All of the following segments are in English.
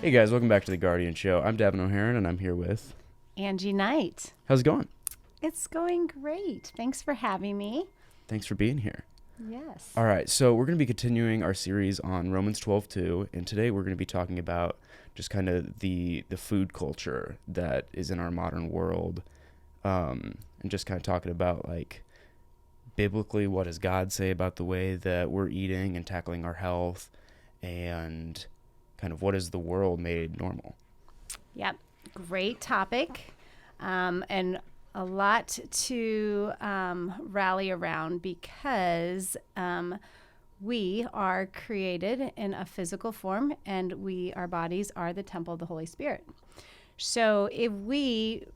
Hey guys, welcome back to the Guardian Show. I'm Davin O'Haron, and I'm here with... Angie Knight. How's it going? It's going great. Thanks for having me. Thanks for being here. Yes. All right, so we're going to be continuing our series on Romans 12:2, and today we're going to be talking about just kind of the food culture that is in our modern world, and just kind of talking about, like, biblically, what does God say about the way that we're eating and tackling our health, and kind of what has the world made normal. Yep. Great topic. And a lot to rally around because we are created in a physical form, and our bodies are the temple of the Holy Spirit. So if we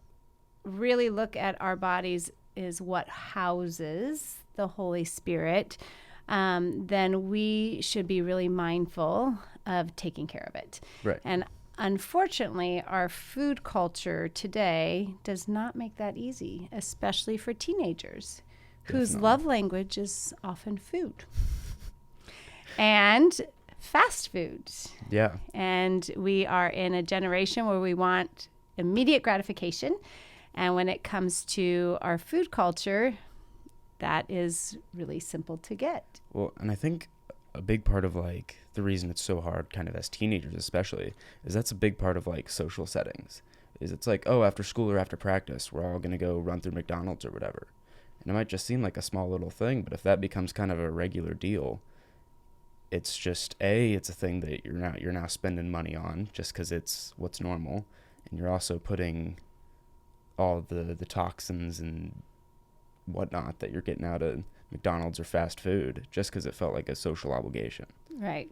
really look at our bodies as what houses the Holy Spirit, then we should be really mindful of taking care of it. Right. And unfortunately, our food culture today does not make that easy, especially for teenagers whose love language is often food and fast food. Yeah. And we are in a generation where we want immediate gratification. And when it comes to our food culture, that is really simple to get. Well, and I think a big part of, like, the reason it's so hard, kind of as teenagers especially, is that's a big part of, like, social settings. Is it's like, oh, after school or after practice, we're all going to go run through McDonald's or whatever. And it might just seem like a small little thing, but if that becomes kind of a regular deal, it's just, it's a thing that you're now spending money on just because it's what's normal. And you're also putting all the toxins and whatnot that you're getting out of McDonald's or fast food just because it felt like a social obligation. Right.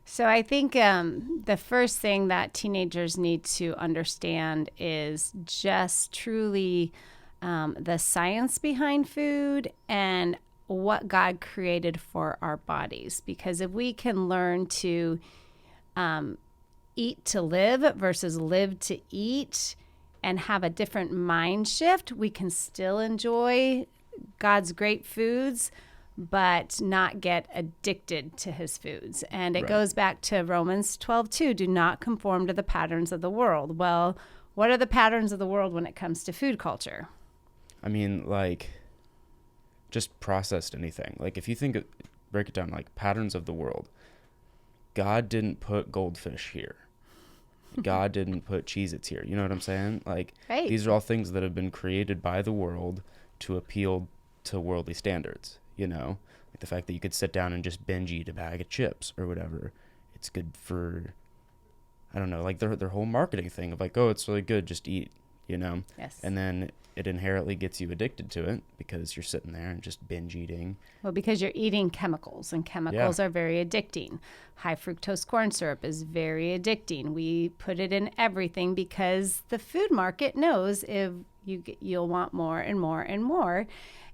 So I think the first thing that teenagers need to understand is just truly the science behind food and what God created for our bodies. Because if we can learn to eat to live versus live to eat and have a different mind shift, we can still enjoy God's great foods, but not get addicted to his foods. And it goes back to Romans 12:2, do not conform to the patterns of the world. Well, what are the patterns of the world when it comes to food culture? I mean, like, just processed anything. Like, if you break it down, like, patterns of the world, God didn't put goldfish here. God didn't put Cheez-Its here. You know what I'm saying? Like, Right. These are all things that have been created by the world to appeal to worldly standards, you know? Like the fact that you could sit down and just binge eat a bag of chips or whatever. It's good for, I don't know, like their whole marketing thing of like, oh, it's really good, just eat, you know? Yes. And then it inherently gets you addicted to it because you're sitting there and just binge eating. Well, because you're eating chemicals, and chemicals are very addicting. High fructose corn syrup is very addicting. We put it in everything because the food market knows if you'll want more and more and more.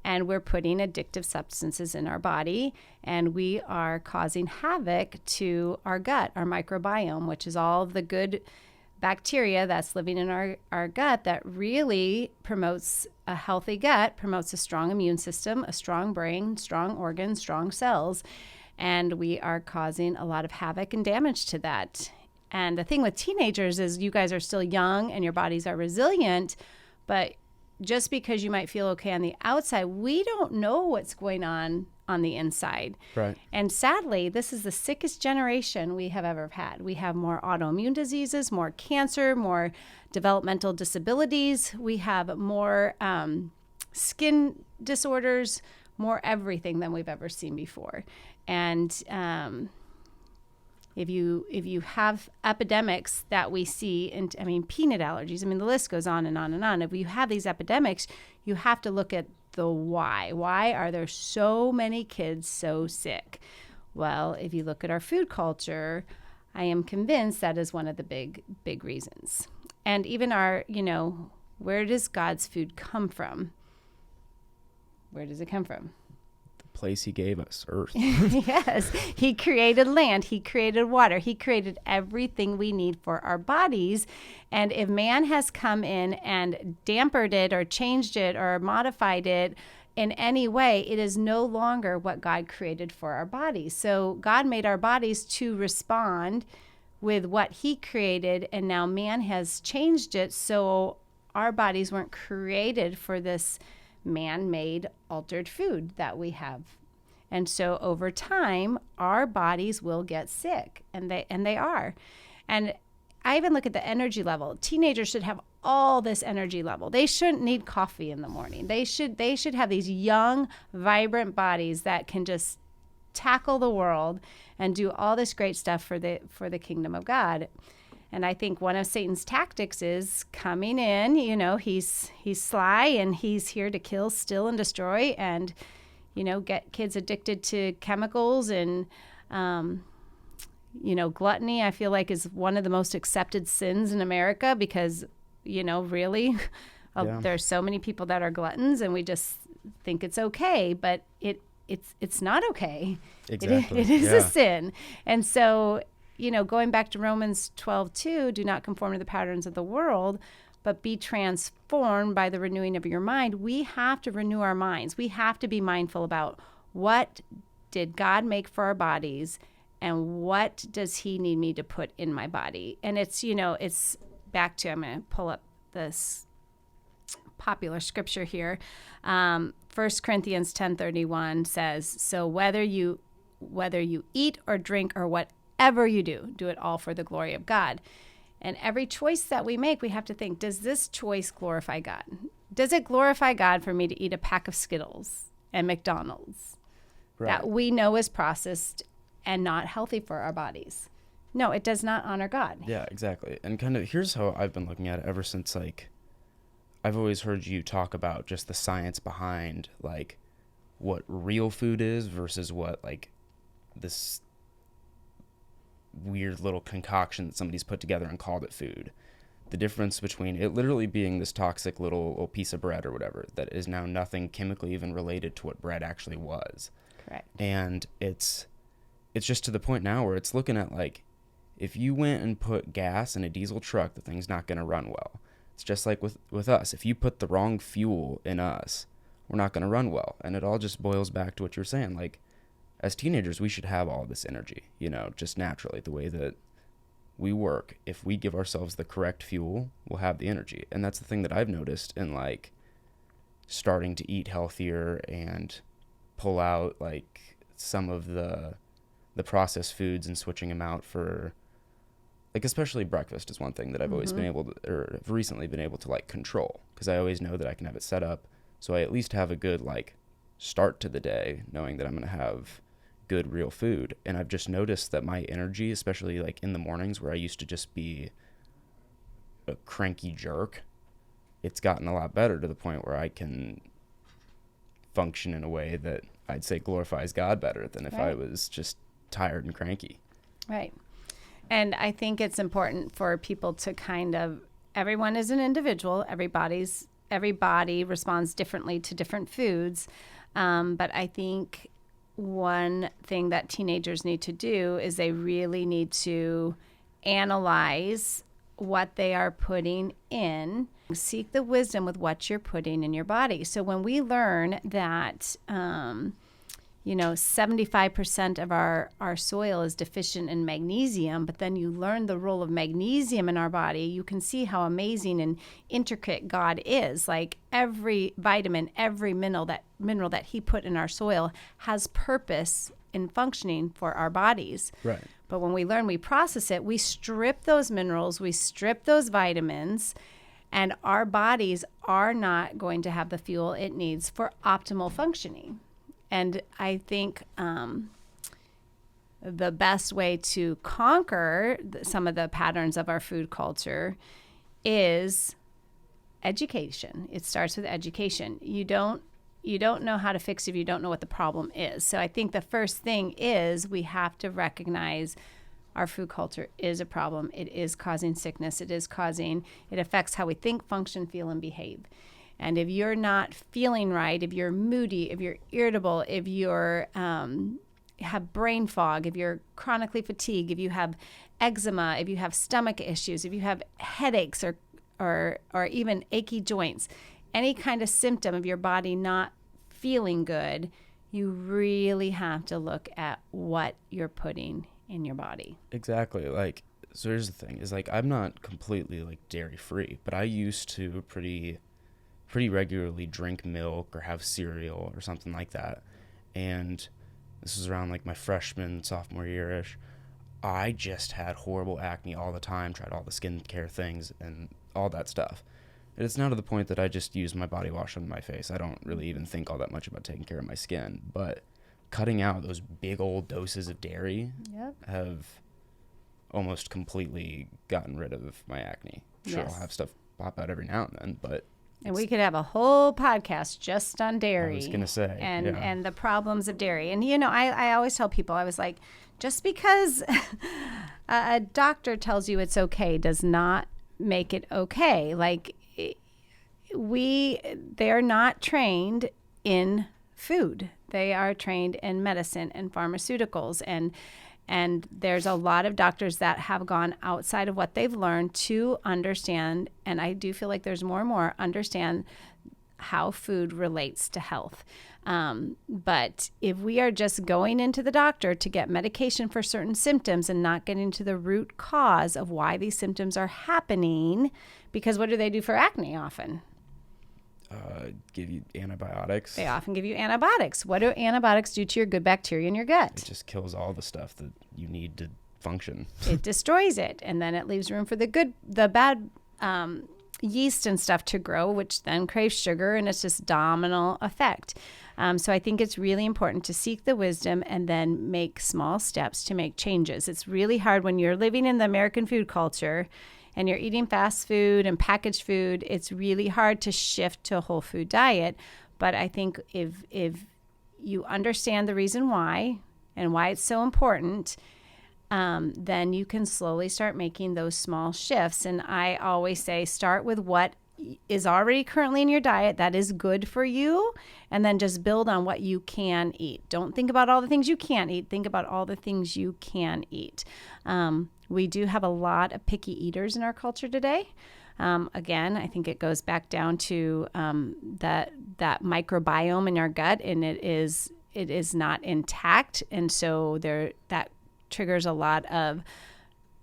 And we're putting addictive substances in our body, and we are causing havoc to our gut, our microbiome, which is all of the good bacteria that's living in our gut that really promotes a healthy gut, promotes a strong immune system, a strong brain, strong organs, strong cells. And we are causing a lot of havoc and damage to that. And the thing with teenagers is you guys are still young and your bodies are resilient, but just because you might feel okay on the outside, we don't know what's going on the inside. Right. And sadly, this is the sickest generation we have ever had. We have more autoimmune diseases, more cancer, more developmental disabilities. We have more skin disorders, more everything than we've ever seen before. And if you have epidemics that we see, and I mean, peanut allergies, I mean, the list goes on and on and on. If you have these epidemics, you have to look at the why. Why are there so many kids so sick? Well, if you look at our food culture, I am convinced that is one of the big reasons. And even our, where does God's food come from? Where does it come from? Place he gave us, Earth. Yes, he created land, he created water, he created everything we need for our bodies. And if man has come in and dampened it or changed it or modified it in any way, it is no longer what God created for our bodies. So God made our bodies to respond with what he created, and now man has changed it, so our bodies weren't created for this man-made altered food that we have. And so over time, our bodies will get sick, and they are. And I even look at the energy level. Teenagers should have all this energy level. They shouldn't need coffee in the morning. They should have these young, vibrant bodies that can just tackle the world and do all this great stuff for the kingdom of God. And I think one of Satan's tactics is coming in. You know, he's sly, and he's here to kill, steal, and destroy, and get kids addicted to chemicals. And gluttony, I feel like, is one of the most accepted sins in America because really, there's so many people that are gluttons, and we just think it's okay, but it's not okay. Exactly. It is a sin. And so, going back to Romans 12:2, do not conform to the patterns of the world, but be transformed by the renewing of your mind. We have to renew our minds. We have to be mindful about what did God make for our bodies, and what does he need me to put in my body? And it's back to, I'm going to pull up this popular scripture here. 1 Corinthians 10:31 says, so whether you eat or drink or whatever you do it all for the glory of God. And every choice that we make, we have to think, does this choice glorify God? Does it glorify God for me to eat a pack of Skittles and McDonald's that we know is processed and not healthy for our bodies? No, it does not honor God. Yeah, exactly. And kind of here's how I've been looking at it ever since, I've always heard you talk about just the science behind, what real food is versus what, this weird little concoction that somebody's put together and called it food. The difference between it literally being this toxic little piece of bread or whatever that is now nothing chemically even related to what bread actually was. Correct. And it's just to the point now where it's looking at, if you went and put gas in a diesel truck, the thing's not going to run well. It's just like with us. If you put the wrong fuel in us, we're not going to run well. And it all just boils back to what you're saying. As teenagers, we should have all this energy, just naturally, the way that we work. If we give ourselves the correct fuel, we'll have the energy. And that's the thing that I've noticed in, starting to eat healthier and pull out, some of the processed foods and switching them out for, especially breakfast is one thing that I've always been able to, or have recently been able to, control, because I always know that I can have it set up. So I at least have a good, start to the day, knowing that I'm going to have good real food. And I've just noticed that my energy, especially in the mornings where I used to just be a cranky jerk, it's gotten a lot better to the point where I can function in a way that I'd say glorifies God better than if I was just tired and cranky. Right. And I think it's important for people to everyone is an individual. Every body responds differently to different foods. But I think one thing that teenagers need to do is they really need to analyze what they are putting in. Seek the wisdom with what you're putting in your body. So when we learn that, 75% of our soil is deficient in magnesium, but then you learn the role of magnesium in our body, you can see how amazing and intricate God is. Every vitamin, every mineral that he put in our soil has purpose in functioning for our bodies. Right. But when we learn, we process it, we strip those minerals, we strip those vitamins, and our bodies are not going to have the fuel it needs for optimal functioning. And I think the best way to conquer some of the patterns of our food culture is education. It starts with education. You don't know how to fix it if you don't know what the problem is. So I think the first thing is we have to recognize our food culture is a problem. It is causing sickness. It affects how we think, function, feel, and behave. And if you're not feeling right, if you're moody, if you're irritable, if you're have brain fog, if you're chronically fatigued, if you have eczema, if you have stomach issues, if you have headaches or even achy joints, any kind of symptom of your body not feeling good, you really have to look at what you're putting in your body. Exactly. So here's the thing: is like I'm not completely like dairy free, but I used to pretty regularly drink milk or have cereal or something like that. And this was around like my freshman, sophomore year-ish. I just had horrible acne all the time, tried all the skincare things and all that stuff. And it's now to the point that I just use my body wash on my face. I don't really even think all that much about taking care of my skin. But cutting out those big old doses of dairy have almost completely gotten rid of my acne. Sure, I'll have stuff pop out every now and then, but and we could have a whole podcast just on dairy. I was going to say. And the problems of dairy. And, you know, I always tell people, I was like, just because a doctor tells you it's okay does not make it okay. Like, they're not trained in food. They are trained in medicine and pharmaceuticals. And there's a lot of doctors that have gone outside of what they've learned to understand, and I do feel like there's more and more, understand how food relates to health. But if we are just going into the doctor to get medication for certain symptoms and not getting to the root cause of why these symptoms are happening, because what do they do for acne often? Give you antibiotics. They often give you antibiotics. What do antibiotics do to your good bacteria in your gut? It just kills all the stuff that you need to function. It destroys it, and then it leaves room for the bad yeast and stuff to grow, which then craves sugar, and it's just domino effect. So I think it's really important to seek the wisdom and then make small steps to make changes. It's really hard when you're living in the American food culture and you're eating fast food and packaged food. It's really hard to shift to a whole food diet. But I think if you understand the reason why and why it's so important, then you can slowly start making those small shifts. And I always say, start with what is already currently in your diet that is good for you, and then just build on what you can eat. Don't think about all the things you can't eat. Think about all the things you can eat. We do have a lot of picky eaters in our culture today. Again, I think it goes back down to that microbiome in our gut, and it is not intact, and so that triggers a lot of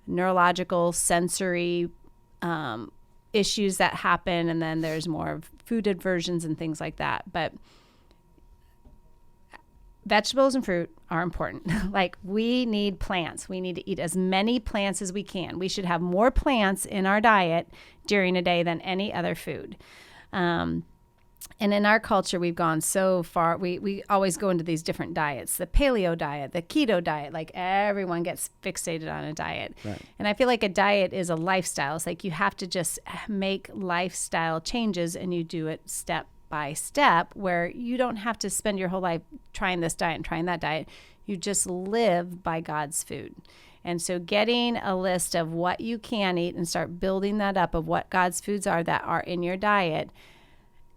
neurological, sensory issues that happen, and then there's more food aversions and things like that. But vegetables and fruit are important. Like, we need plants. We need to eat as many plants as we can. We should have more plants in our diet during a day than any other food. And in our culture, we've gone so far. We always go into these different diets, the paleo diet, the keto diet, like everyone gets fixated on a diet. Right. And I feel like a diet is a lifestyle. It's like you have to just make lifestyle changes, and you do it step by step, where you don't have to spend your whole life trying this diet and trying that diet. You just live by God's food. And so getting a list of what you can eat and start building that up of what God's foods are that are in your diet,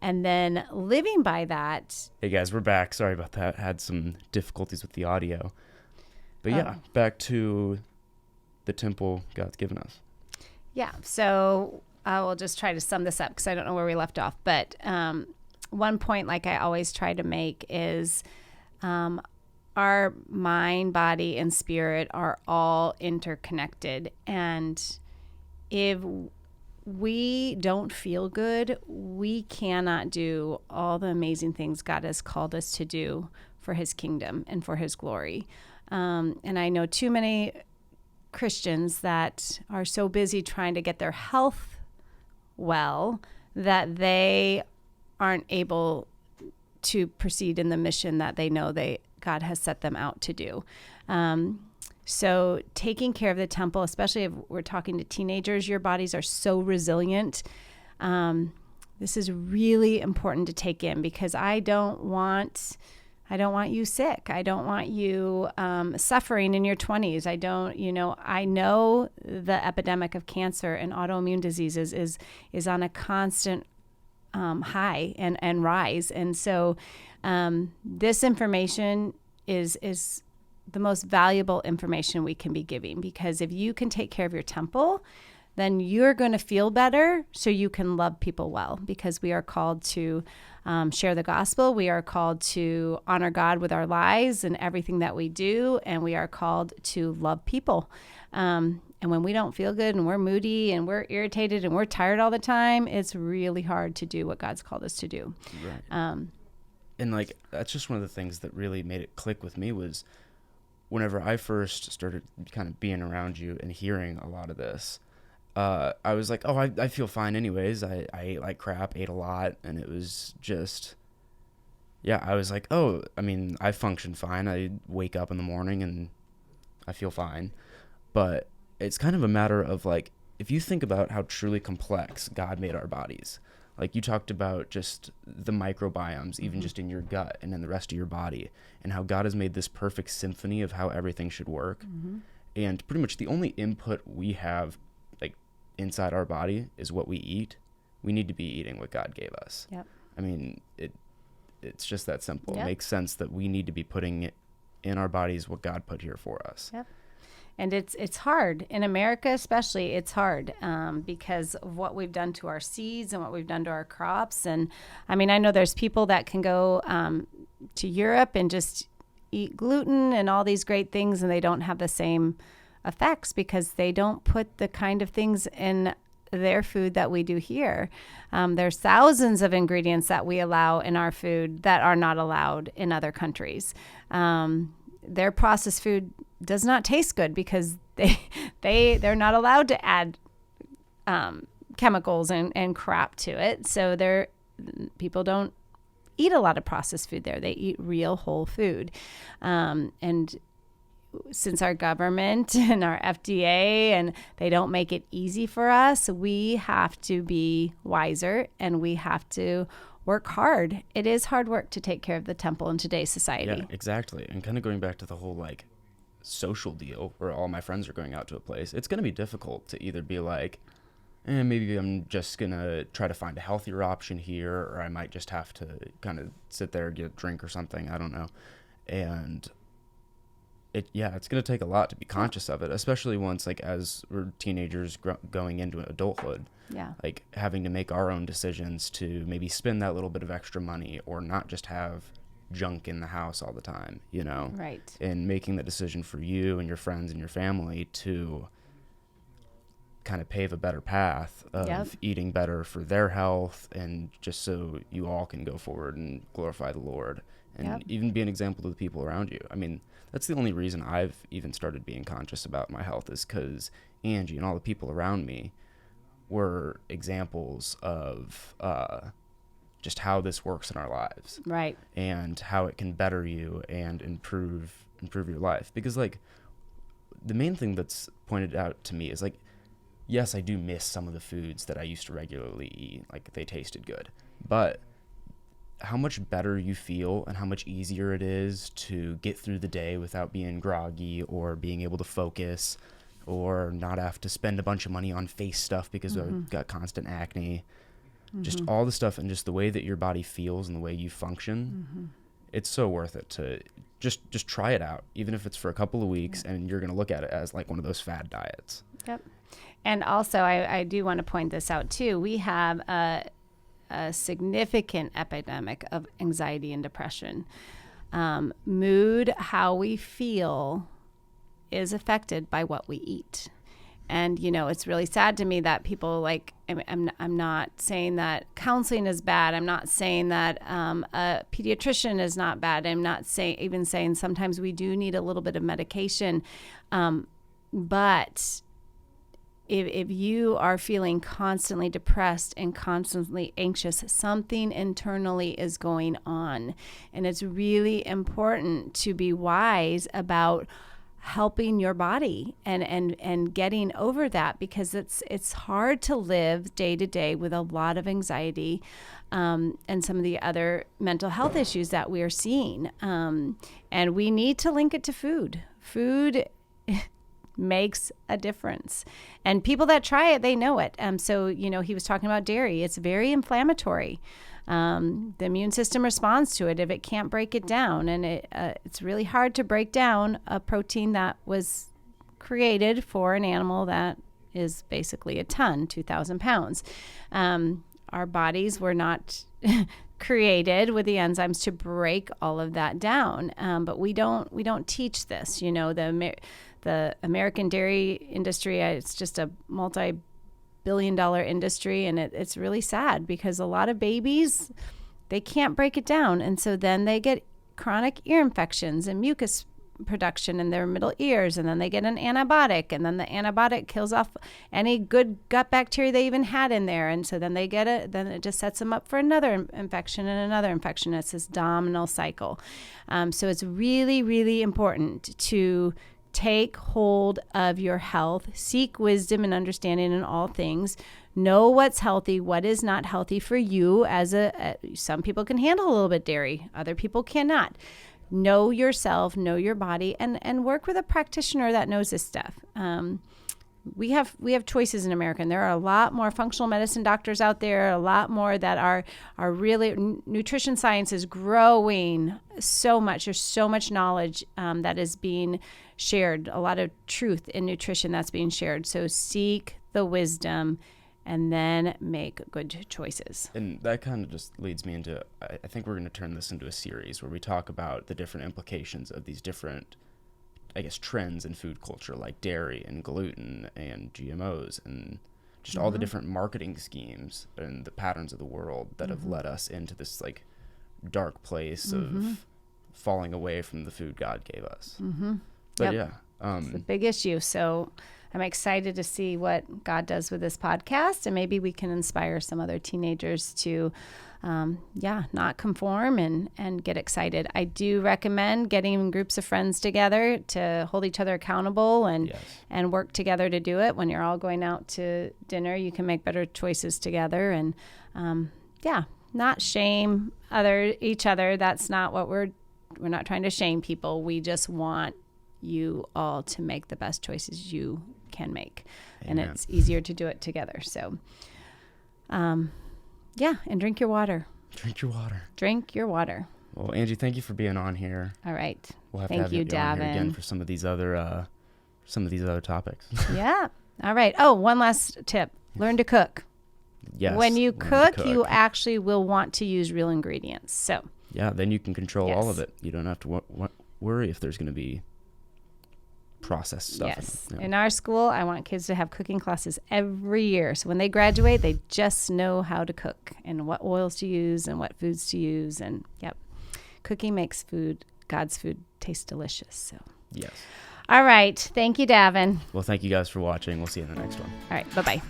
and then living by that. Hey guys, we're back. Sorry about that. Had some difficulties with the audio. But yeah, back to the temple God's given us. Yeah, so I will just try to sum this up because I don't know where we left off. But one point, like I always try to make, is our mind, body, and spirit are all interconnected. And if we don't feel good, we cannot do all the amazing things God has called us to do for his kingdom and for his glory. And I know too many Christians that are so busy trying to get their health well that they aren't able to proceed in the mission that they know God has set them out to do. So taking care of the temple, especially if we're talking to teenagers, your bodies are so resilient. This is really important to take in, because I don't want you sick. I don't want you suffering in your 20s. I know the epidemic of cancer and autoimmune diseases is on a constant high and rise. And so this information is the most valuable information we can be giving, because if you can take care of your temple, then you're going to feel better so you can love people well, because we are called to share the gospel. We are called to honor God with our lives and everything that we do, and we are called to love people. And And when we don't feel good and we're moody and we're irritated and we're tired all the time, it's really hard to do what God's called us to do. Right. And like, that's just one of the things that really made it click with me was whenever I first started kind of being around you and hearing a lot of this, I was like, oh, I feel fine anyways. I ate like crap, ate a lot. And it was just, yeah, I was like, oh, I mean, I function fine. I wake up in the morning and I feel fine. But it's kind of a matter of like, if you think about how truly complex God made our bodies, like you talked about just the microbiomes, even just in your gut and in the rest of your body, and how God has made this perfect symphony of how everything should work. And pretty much the only input we have like inside our body is what we eat. We need to be eating what God gave us. Yep. I mean, it's just that simple. Yep. It makes sense that we need to be putting in our bodies what God put here for us. Yep. And it's hard in America, especially. It's hard because of what we've done to our seeds and what we've done to our crops. And I mean, I know there's people that can go to Europe and just eat gluten and all these great things, and they don't have the same effects because they don't put the kind of things in their food that we do here. There's thousands of ingredients that we allow in our food that are not allowed in other countries. Their processed food does not taste good because they're not allowed to add chemicals and crap to it. So people don't eat a lot of processed food there. They eat real whole food. And since our government and our FDA and they don't make it easy for us, we have to be wiser and we have to work hard. It is hard work to take care of the temple in today's society. Yeah, exactly. And kind of going back to the whole like social deal where all my friends are going out to a place, it's going to be difficult to either be like, maybe I'm just going to try to find a healthier option here, or I might just have to kind of sit there, get a drink or something. I don't know. And it's going to take a lot to be conscious of it, especially once like as we're teenagers going into adulthood. Yeah. Like having to make our own decisions to maybe spend that little bit of extra money or not just have junk in the house all the time, you know? Right. And making the decision for you and your friends and your family to kind of pave a better path of eating better for their health and just so you all can go forward and glorify the Lord and even be an example to the people around you. I mean, that's the only reason I've even started being conscious about my health is because Angie and all the people around me were examples of just how this works in our lives, right? And how it can better you and improve your life. Because like the main thing that's pointed out to me is like, yes, I do miss some of the foods that I used to regularly eat. Like they tasted good, but how much better you feel and how much easier it is to get through the day without being groggy or being able to focus or not have to spend a bunch of money on face stuff because I've got constant acne. Just all the stuff and just the way that your body feels and the way you function, it's so worth it to just try it out, even if it's for a couple of weeks and you're going to look at it as like one of those fad diets. Yep. And also, I do want to point this out too. We have a significant epidemic of anxiety and depression. Mood, how we feel, is affected by what we eat. And, you know, it's really sad to me that people like, I'm not saying that counseling is bad. I'm not saying that a pediatrician is not bad. I'm not even saying sometimes we do need a little bit of medication. But if you are feeling constantly depressed and constantly anxious, something internally is going on. And it's really important to be wise about helping your body and getting over that, because it's hard to live day to day with a lot of anxiety and some of the other mental health issues that we are seeing. And we need to link it to food. Food makes a difference. And people that try it, they know it. So, you know, he was talking about dairy. It's very inflammatory. The immune system responds to it if it can't break it down. And it's really hard to break down a protein that was created for an animal that is basically a ton, 2,000 pounds. our bodies were not created with the enzymes to break all of that down. But we don't teach this. The American dairy industry, it's just a multi-billion-dollar industry, and it's really sad because a lot of babies, they can't break it down, and so then they get chronic ear infections and mucus production in their middle ears, and then they get an antibiotic, and then the antibiotic kills off any good gut bacteria they even had in there, and so then then it just sets them up for another infection and another infection. It's this domino cycle. So it's really, really important to take hold of your health, seek wisdom and understanding in all things, know what's healthy, what is not healthy for you. Some people can handle a little bit dairy, other people cannot. Know yourself, know your body, and work with a practitioner that knows this stuff. We have choices in America, and there are a lot more functional medicine doctors out there, a lot more that are really, nutrition science is growing so much. There's so much knowledge that is being shared, a lot of truth in nutrition that's being shared. So seek the wisdom and then make good choices. And that kind of just leads me into, I think we're going to turn this into a series where we talk about the different implications of these different, I guess, trends in food culture, like dairy and gluten and GMOs and just all the different marketing schemes and the patterns of the world that have led us into this like dark place of falling away from the food God gave us. But it's a big issue. So I'm excited to see what God does with this podcast, and maybe we can inspire some other teenagers to, not conform and get excited. I do recommend getting groups of friends together to hold each other accountable and work together to do it. When you're all going out to dinner, you can make better choices together, and not shame each other. That's not what we're not trying to shame people. We just want you all to make the best choices you can make. Amen. And it's easier to do it together. So, and drink your water. Drink your water. Well, Angie, thank you for being on here. All right. We'll have to have you on here again for some of these other topics. Yeah. All right. Oh, one last tip. Learn to cook. Yes. When you cook, you actually will want to use real ingredients. So. Yeah, then you can control all of it. You don't have to worry if there's going to be processed stuff. Yes. In our school, I want kids to have cooking classes every year. So when they graduate, they just know how to cook and what oils to use and what foods to use. And cooking makes God's food, taste delicious. So. Yes. All right. Thank you, Davin. Well, thank you guys for watching. We'll see you in the next one. All right. Bye-bye.